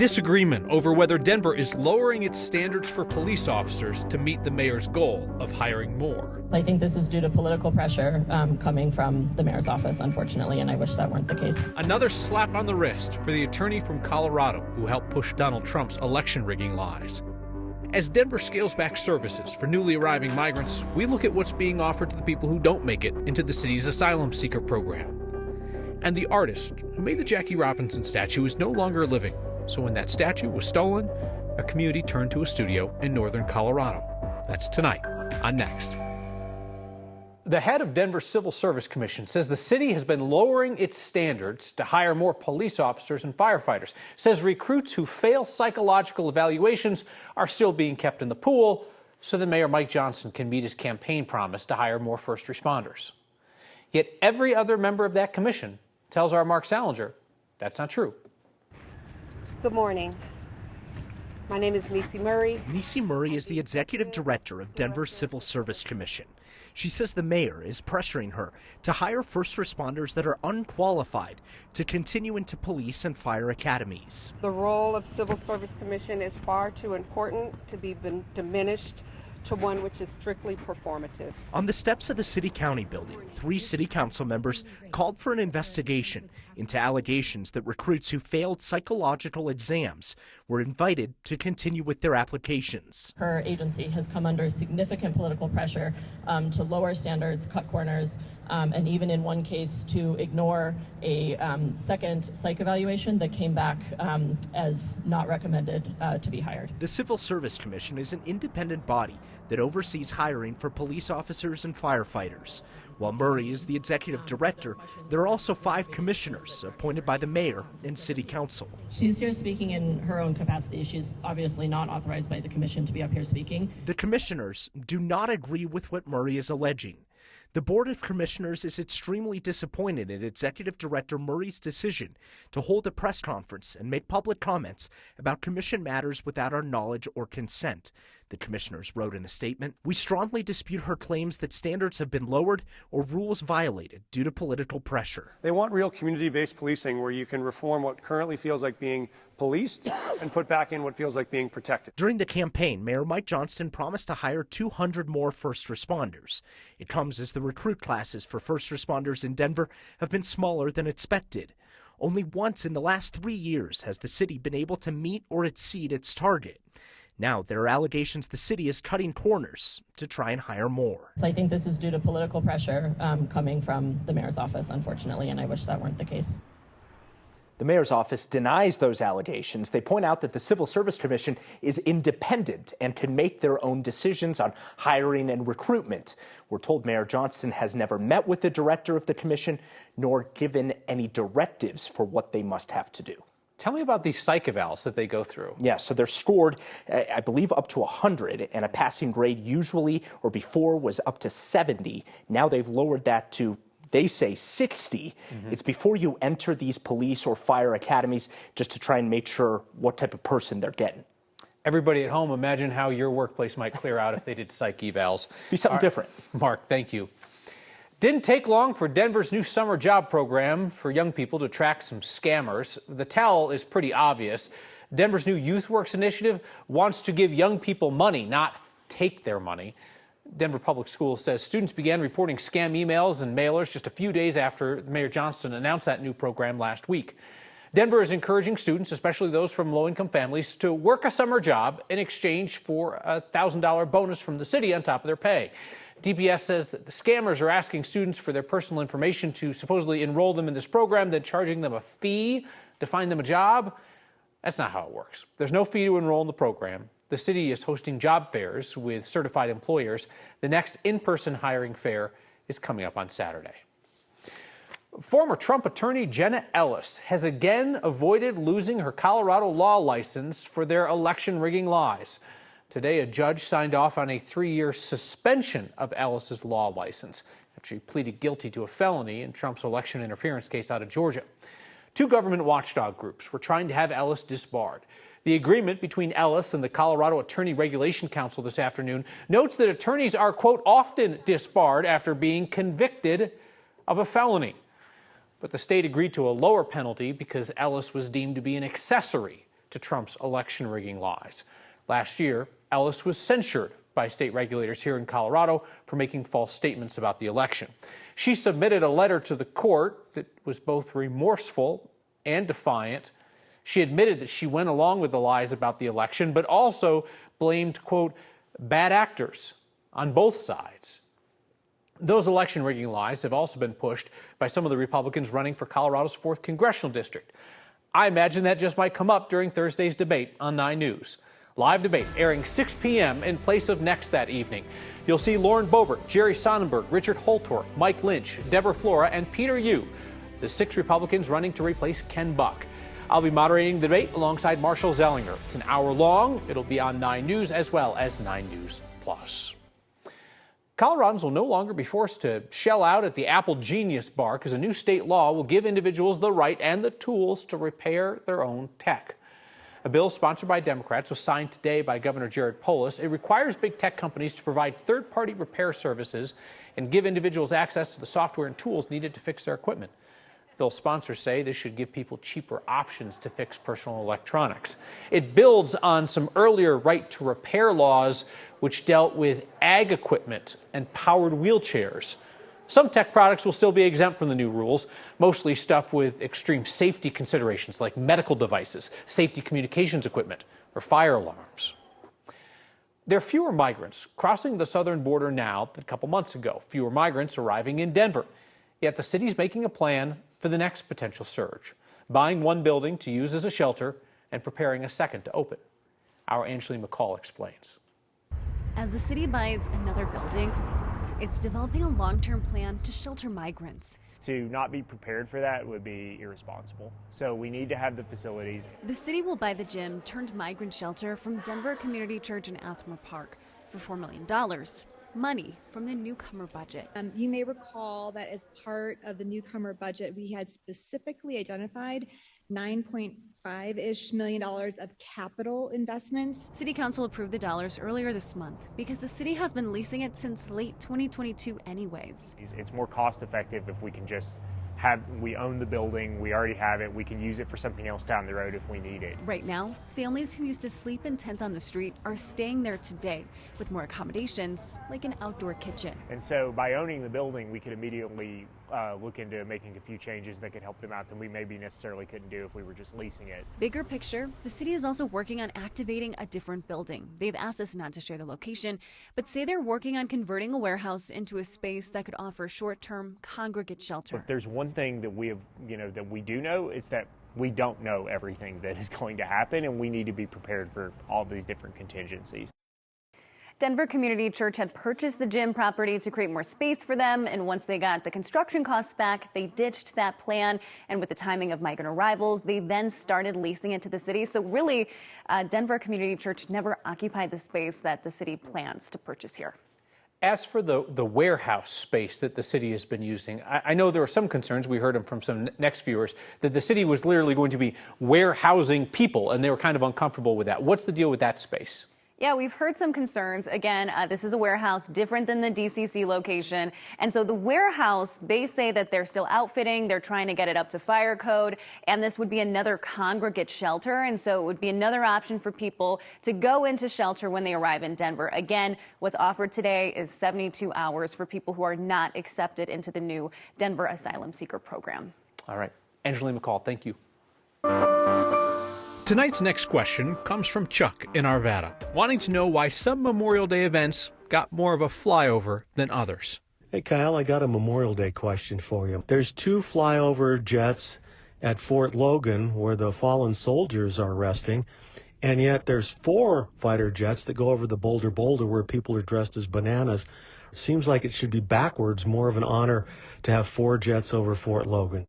disagreement over whether Denver is lowering its standards for police officers to meet the mayor's goal of hiring more. I think this is due to political pressure coming from the mayor's office, unfortunately, and I wish that weren't the case. Another slap on the wrist for the attorney from Colorado who helped push Donald Trump's election rigging lies. As Denver scales back services for newly arriving migrants, we look at what's being offered to the people who don't make it into the city's asylum seeker program. And the artist who made the Jackie Robinson statue is no longer living. So when that statue was stolen, a community turned to a studio in northern Colorado. That's tonight on Next. The head of Denver's Civil Service Commission says the city has been lowering its standards to hire more police officers and firefighters. Says recruits who fail psychological evaluations are still being kept in the pool so that Mayor Mike Johnson can meet his campaign promise to hire more first responders. Yet every other member of that commission tells our Mark Salinger that's not true. Good morning. My name is Nisi Murray. Nisi Murray is the executive director of Denver's Civil Service Commission. She says the mayor is pressuring her to hire first responders that are unqualified to continue into police and fire academies. The role of Civil Service Commission is far too important to be diminished to one which is strictly performative. On the steps of the city-county building, 3 city council members called for an investigation into allegations that recruits who failed psychological exams were invited to continue with their applications. Her agency has come under significant political pressure to lower standards, cut corners, and even in one case to ignore a second psych evaluation that came back as not recommended to be hired. The Civil Service Commission is an independent body that oversees hiring for police officers and firefighters. While Murray is the executive director, there are also 5 commissioners appointed by the mayor and city council. She's here speaking in her own capacity. She's obviously not authorized by the commission to be up here speaking. The commissioners do not agree with what Murray is alleging. The Board of Commissioners is extremely disappointed in Executive Director Murray's decision to hold a press conference and make public comments about commission matters without our knowledge or consent. The commissioners wrote in a statement, "We strongly dispute her claims that standards have been lowered or rules violated due to political pressure." They want real community-based policing where you can reform what currently feels like being policed and put back in what feels like being protected. During the campaign, Mayor Mike Johnson promised to hire 200 more first responders. It comes as the recruit classes for first responders in Denver have been smaller than expected. Only once in the last 3 years has the city been able to meet or exceed its target. Now there are allegations the city is cutting corners to try and hire more. I think this is due to political pressure coming from the mayor's office, unfortunately, and I wish that weren't the case. The mayor's office denies those allegations. They point out that the Civil Service Commission is independent and can make their own decisions on hiring and recruitment. We're told Mayor Johnson has never met with the director of the commission nor given any directives for what they must have to do. Tell me about these psych evals that they go through. Yeah, so they're scored, I believe, up to 100, and a passing grade usually or before was up to 70. Now they've lowered that to, they say, 60. It's before you enter these police or fire academies just to try and make sure what type of person they're getting. Everybody at home, imagine how your workplace might clear out if they did psych evals. Be something different. Mark, thank you. Didn't take long for Denver's new summer job program for young people to track some scammers. The tell is pretty obvious. Denver's new YouthWorks initiative wants to give young people money, not take their money. Denver Public Schools says students began reporting scam emails and mailers just a few days after Mayor Johnson announced that new program last week. Denver is encouraging students, especially those from low-income families, to work a summer job in exchange for a $1,000 bonus from the city on top of their pay. DPS says that the scammers are asking students for their personal information to supposedly enroll them in this program, then charging them a fee to find them a job. That's not how it works. There's no fee to enroll in the program. The city is hosting job fairs with certified employers. The next in-person hiring fair is coming up on Saturday. Former Trump attorney Jenna Ellis has again avoided losing her Colorado law license for their election rigging lies. Today, a judge signed off on a 3-year suspension of Ellis's law license after she pleaded guilty to a felony in Trump's election interference case out of Georgia. 2 government watchdog groups were trying to have Ellis disbarred. The agreement between Ellis and the Colorado Attorney Regulation Council this afternoon notes that attorneys are, quote, often disbarred after being convicted of a felony. But the state agreed to a lower penalty because Ellis was deemed to be an accessory to Trump's election rigging lies. Last year, Ellis was censured by state regulators here in Colorado for making false statements about the election. She submitted a letter to the court that was both remorseful and defiant. She admitted that she went along with the lies about the election, but also blamed, quote, bad actors on both sides. Those election rigging lies have also been pushed by some of the Republicans running for Colorado's 4th congressional district. I imagine that just might come up during Thursday's debate on 9 News. Live debate airing 6 p.m. in place of Next that evening. You'll see Lauren Boebert, Jerry Sonnenberg, Richard Holtorf, Mike Lynch, Deborah Flora, and Peter Yu, the 6 Republicans running to replace Ken Buck. I'll be moderating the debate alongside Marshall Zellinger. It's an hour long. It'll be on 9 News as well as 9 News Plus. Coloradans will no longer be forced to shell out at the Apple Genius Bar because a new state law will give individuals the right and the tools to repair their own tech. A bill sponsored by Democrats was signed today by Governor Jared Polis. It requires big tech companies to provide third-party repair services and give individuals access to the software and tools needed to fix their equipment. Bill sponsors say this should give people cheaper options to fix personal electronics. It builds on some earlier right-to-repair laws which dealt with ag equipment and powered wheelchairs. Some tech products will still be exempt from the new rules, mostly stuff with extreme safety considerations like medical devices, safety communications equipment, or fire alarms. There are fewer migrants crossing the southern border now than a couple months ago, fewer migrants arriving in Denver. Yet the city's making a plan for the next potential surge, buying one building to use as a shelter and preparing a second to open. Our Angeline McCall explains. As the city buys another building, it's developing a long-term plan to shelter migrants. To not be prepared for that would be irresponsible. So we need to have the facilities. The city will buy the gym turned migrant shelter from Denver Community Church in Athmore Park for $4 million. Money from the newcomer budget. You may recall that as part of the newcomer budget, we had specifically identified $9.5-ish million of capital investments. City Council approved the dollars earlier this month because the city has been leasing it since late 2022 anyways. It's more cost effective if we can just we own the building, we already have it, we can use it for something else down the road if we need it. Right now, families who used to sleep in tents on the street are staying there today with more accommodations like an outdoor kitchen. And so by owning the building, we could immediately look into making a few changes that could help them out that we maybe necessarily couldn't do if we were just leasing it. Bigger picture, the city is also working on activating a different building. They've asked us not to share the location, but say they're working on converting a warehouse into a space that could offer short-term congregate shelter. If there's one thing that we have, that we do know, it's that we don't know everything that is going to happen, and we need to be prepared for all these different contingencies. Denver Community Church had purchased the gym property to create more space for them, and once they got the construction costs back, they ditched that plan. And with the timing of migrant arrivals, they then started leasing it to the city. So really, Denver Community Church never occupied the space that the city plans to purchase here. As for the warehouse space that the city has been using, I know there were some concerns, we heard them from some Next viewers, that the city was literally going to be warehousing people, and they were kind of uncomfortable with that. What's the deal with that space? Yeah, we've heard some concerns. Again, this is a warehouse different than the DCC location. And so the warehouse, they say that they're still outfitting. They're trying to get it up to fire code. And this would be another congregate shelter. And so it would be another option for people to go into shelter when they arrive in Denver. Again, what's offered today is 72 hours for people who are not accepted into the new Denver Asylum Seeker program. All right. Angeline McCall, thank you. Tonight's next question comes from Chuck in Arvada, wanting to know why some Memorial Day events got more of a flyover than others. Hey, Kyle, I got a Memorial Day question for you. There's 2 flyover jets at Fort Logan where the fallen soldiers are resting, and yet there's 4 fighter jets that go over the Boulder where people are dressed as bananas. Seems like it should be backwards, more of an honor to have 4 jets over Fort Logan.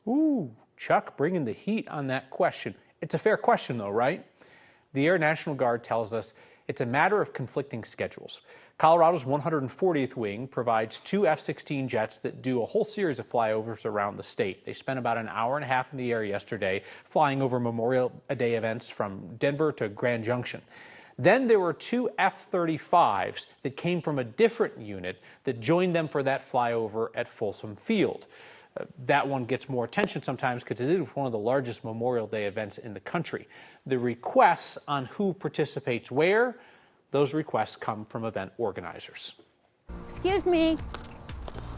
Ooh, Chuck bringing the heat on that question. It's a fair question, though, right? The Air National Guard tells us it's a matter of conflicting schedules. Colorado's 140th Wing provides 2 F-16 jets that do a whole series of flyovers around the state. They spent about an hour and a half in the air yesterday flying over Memorial Day events from Denver to Grand Junction. Then there were 2 F-35s that came from a different unit that joined them for that flyover at Folsom Field. That one gets more attention sometimes because it is one of the largest Memorial Day events in the country. The requests on who participates where, those requests come from event organizers. Excuse me,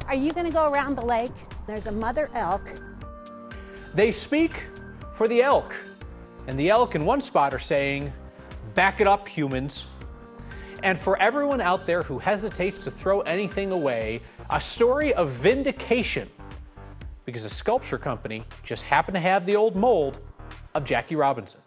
are you going to go around the lake? There's a mother elk. They speak for the elk, and the elk in one spot are saying, "Back it up, humans." And for everyone out there who hesitates to throw anything away, a story of vindication, because a sculpture company just happened to have the old mold of Jackie Robinson.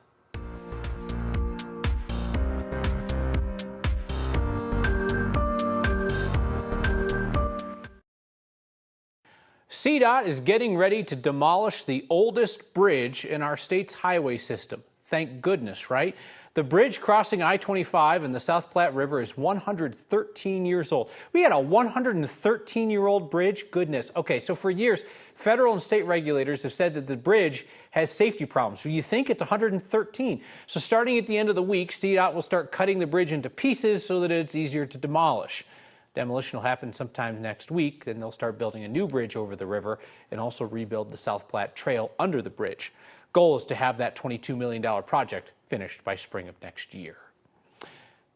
CDOT is getting ready to demolish the oldest bridge in our state's highway system. Thank goodness, right? The bridge crossing I-25 and the South Platte River is 113 years old. We had a 113-year-old bridge? Goodness. Okay, so for years, federal and state regulators have said that the bridge has safety problems. So you think it's 113. So starting at the end of the week, CDOT will start cutting the bridge into pieces so that it's easier to demolish. Demolition will happen sometime next week. Then they'll start building a new bridge over the river and also rebuild the South Platte Trail under the bridge. Goal is to have that $22 million project finished by spring of next year.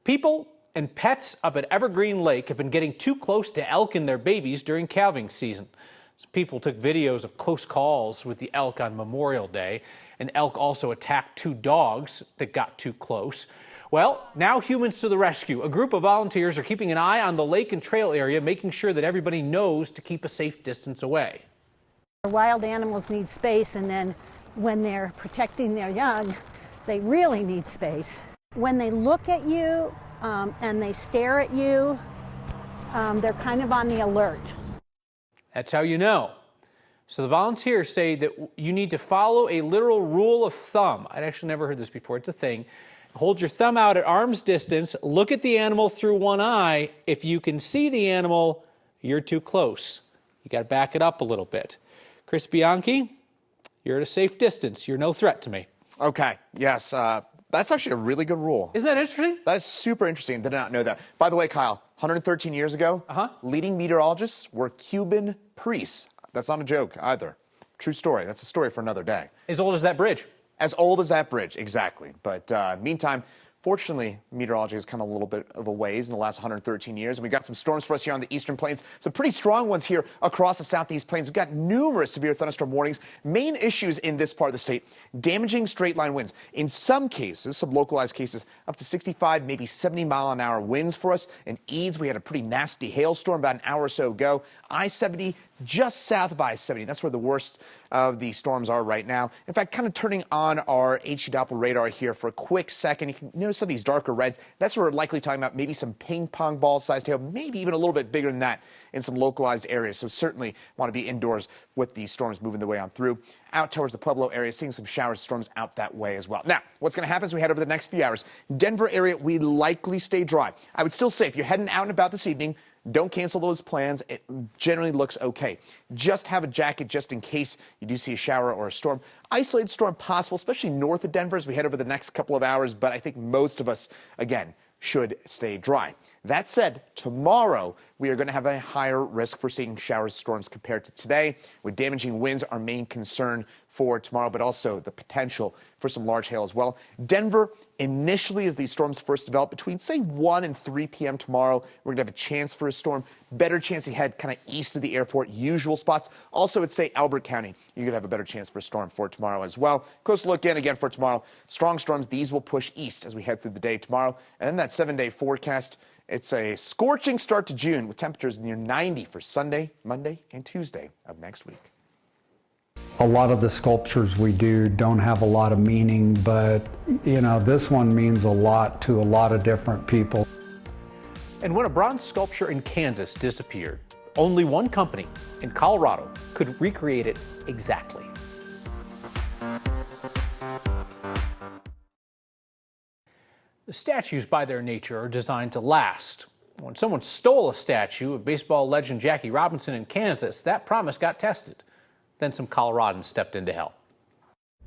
People and pets up at Evergreen Lake have been getting too close to elk and their babies during calving season. Some people took videos of close calls with the elk on Memorial Day. An elk also attacked 2 dogs that got too close. Well, now humans to the rescue. A group of volunteers are keeping an eye on the lake and trail area, making sure that everybody knows to keep a safe distance away. Wild animals need space, and then when they're protecting their young, they really need space. When they look at you and they stare at you, they're kind of on the alert. That's how you know. So the volunteers say that you need to follow a literal rule of thumb. I'd actually never heard this before. It's a thing. Hold your thumb out at arm's distance, look at the animal through one eye. If you can see the animal, you're too close. You got to back it up a little bit. Chris Bianchi, you're at a safe distance. You're no threat to me. Okay, yes, that's actually a really good rule. Isn't that interesting? That's super interesting. Did not know that. By the way, Kyle, 113 years ago, leading meteorologists were Cuban priests. That's not a joke either. True story. That's a story for another day. As old as that bridge. As old as that bridge, exactly. But meantime, fortunately, meteorology has come a little bit of a ways in the last 113 years. And we've got some storms for us here on the eastern plains. Some pretty strong ones here across the southeast plains. We've got numerous severe thunderstorm warnings. Main issues in this part of the state, damaging straight line winds. In some cases, some localized cases, up to 65, maybe 70-mile-an-hour winds for us. In Eads, we had a pretty nasty hailstorm about an hour or so ago. I-70, just south of I-70. That's where the worst of the storms are right now. In fact, kind of turning on our HE Doppler radar here for a quick second. You can notice some of these darker reds. That's where we're likely talking about maybe some ping pong ball sized hail, maybe even a little bit bigger than that in some localized areas. So certainly want to be indoors with these storms moving their way on through. Out towards the Pueblo area, seeing some showers, storms out that way as well. Now, what's going to happen as we head over the next few hours? Denver area, we likely stay dry. I would still say if you're heading out and about this evening, don't cancel those plans. It generally looks okay. Just have a jacket just in case you do see a shower or a storm. Isolated storm possible, especially north of Denver as we head over the next couple of hours. But I think most of us, again, should stay dry. That said, tomorrow we are going to have a higher risk for seeing showers, storms compared to today, with damaging winds our main concern for tomorrow, but also the potential for some large hail as well. Denver, initially as these storms first develop, between say 1 and 3 p.m. tomorrow, we're going to have a chance for a storm. Better chance ahead kind of east of the airport, usual spots. Also at say Albert County, you're going to have a better chance for a storm for tomorrow as well. Close look in again for tomorrow. Strong storms, these will push east as we head through the day tomorrow. And then that 7-day forecast, it's a scorching start to June with temperatures near 90 for Sunday, Monday, and Tuesday of next week. A lot of the sculptures we do don't have a lot of meaning, but, you know, this one means a lot to a lot of different people. And when a bronze sculpture in Kansas disappeared, only one company in Colorado could recreate it exactly. The statues, by their nature, are designed to last. When someone stole a statue of baseball legend Jackie Robinson in Kansas, that promise got tested. Then some Coloradans stepped in to help.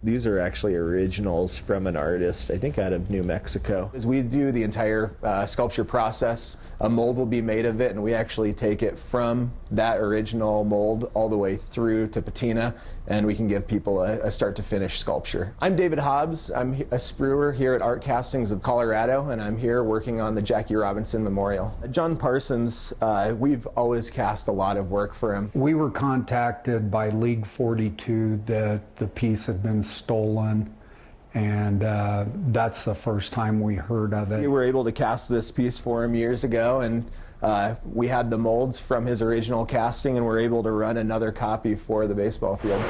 These are actually originals from an artist, I think out of New Mexico. As we do the entire sculpture process, a mold will be made of it, and we actually take it from that original mold all the way through to patina, and we can give people a start to finish sculpture. I'm David Hobbs. I'm a spruer here at Art Castings of Colorado, and I'm here working on the Jackie Robinson Memorial. John Parsons, we've always cast a lot of work for him. We were contacted by League 42 that the piece had been stolen, and that's the first time we heard of it. We were able to cast this piece for him years ago, and we had the molds from his original casting, and we're able to run another copy for the baseball fields.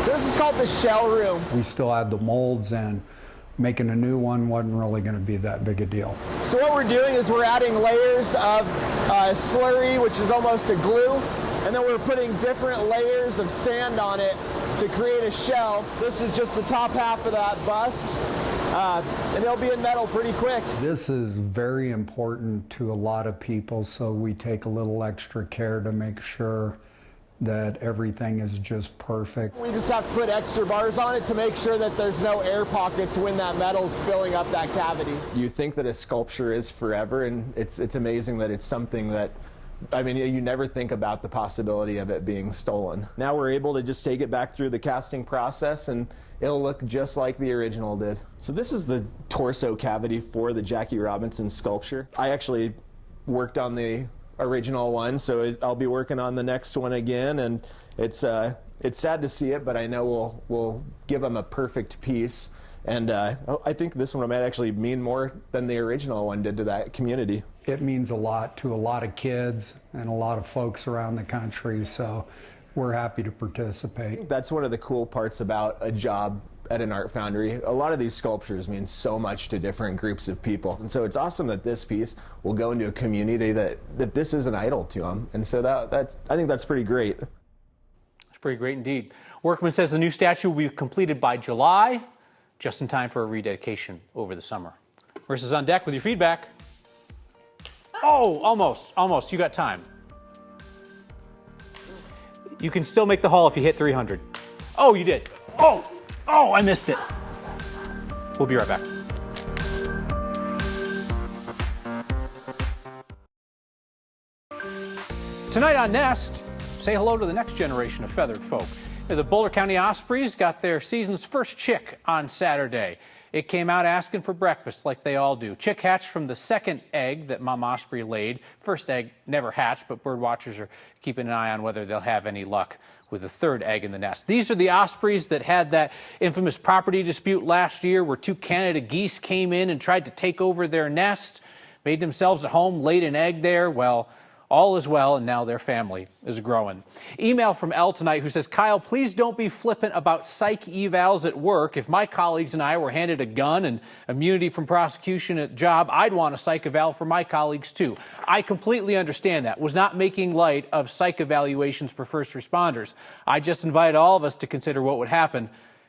So this is called the shell room. We still had the molds, and making a new one wasn't really going to be that big a deal. So what we're doing is we're adding layers of slurry, which is almost a glue, and then we're putting different layers of sand on it to create a shell. This is just the top half of that bust, and it'll be in metal pretty quick. This is very important to a lot of people, so we take a little extra care to make sure that everything is just perfect. We just have to put extra bars on it to make sure that there's no air pockets when that metal's filling up that cavity. You think that a sculpture is forever, and it's amazing that it's something that, I mean, you never think about the possibility of it being stolen. Now we're able to just take it back through the casting process, and it'll look just like the original did. So this is the torso cavity for the Jackie Robinson sculpture. I actually worked on the original one, so I'll be working on the next one again, and it's sad to see it, but I know we'll give them a perfect piece. And I think this one might actually mean more than the original one did to that community. It means a lot to a lot of kids and a lot of folks around the country, so we're happy to participate. That's one of the cool parts about a job at an art foundry. A lot of these sculptures mean so much to different groups of people. And so it's awesome that this piece will go into a community that this is an idol to them. And so I think that's pretty great. It's pretty great indeed. Workman says the new statue will be completed by July, just in time for a rededication over the summer. Marissa's on deck with your feedback. Oh, almost. You got time. You can still make the haul if you hit 300. Oh, you did. Oh, I missed it. We'll be right back. Tonight on Nest, say hello to the next generation of feathered folk. The Boulder County Ospreys got their season's first chick on Saturday. It came out asking for breakfast like they all do. Chick hatched from the second egg that Mom Osprey laid. First egg never hatched, but bird watchers are keeping an eye on whether they'll have any luck with the third egg in the nest. These are the Ospreys that had that infamous property dispute last year where two Canada geese came in and tried to take over their nest, made themselves a home, laid an egg there. Well, all is well, and now their family is growing. Email from Elle tonight who says, Kyle, please don't be flippant about psych evals at work. If my colleagues and I were handed a gun and immunity from prosecution at job, I'd want a psych eval for my colleagues too. I completely understand that. Was not making light of psych evaluations for first responders. I just invited all of us to consider what would happen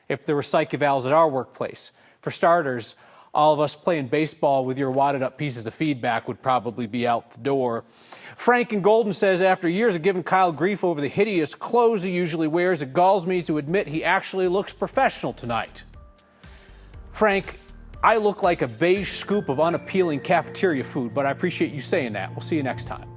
if there were psych evals at our workplace. For starters, all of us playing baseball with your wadded up pieces of feedback would probably be out the door. Frank in Golden says, after years of giving Kyle grief over the hideous clothes he usually wears, it galls me to admit he actually looks professional tonight. Frank, I look like a beige scoop of unappealing cafeteria food, but I appreciate you saying that. We'll see you next time.